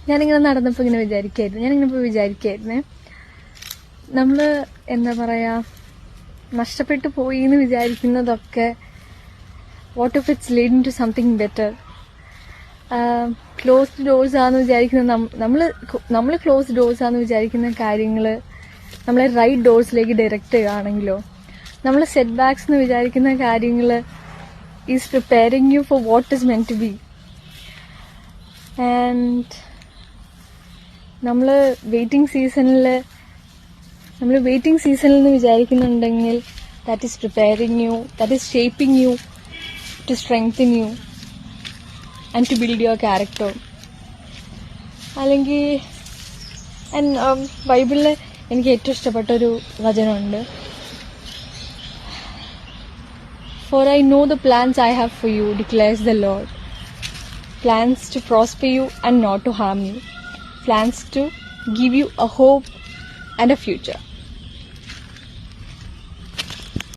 ഞാനിങ്ങനെ നടന്നപ്പോൾ ഇങ്ങനെ വിചാരിക്കായിരുന്നേ, നമ്മൾ എന്താ പറയുക, നഷ്ടപ്പെട്ടു പോയി എന്ന് വിചാരിക്കുന്നതൊക്കെ what if it's leading to something better. Closed doors ആണെന്ന് വിചാരിക്കുന്ന നമ്മൾ ക്ലോസ്ഡ് ഡോഴ്സ് ആണെന്ന് വിചാരിക്കുന്ന കാര്യങ്ങൾ നമ്മളെ റൈറ്റ് ഡോഴ്സിലേക്ക് ഡയറക്റ്റ് ചെയ്യുകയാണെങ്കിലോ, നമ്മൾ സെറ്റ് ബാക്സ് എന്ന് വിചാരിക്കുന്ന കാര്യങ്ങൾ is preparing you for what is meant to be. And നമ്മൾ വെയിറ്റിംഗ് സീസണിൽ എന്ന് വിചാരിക്കുന്നുണ്ടെങ്കിൽ that is preparing you, that is shaping you to strengthen you and to build your character. അല്ലെങ്കിൽ ബൈബിളിൽ എനിക്ക് ഏറ്റവും ഇഷ്ടപ്പെട്ടൊരു വചനമുണ്ട്, For I know the plans I have for you, declares the Lord. Plans to prosper you and not to harm you. Plans to give you a hope and a future.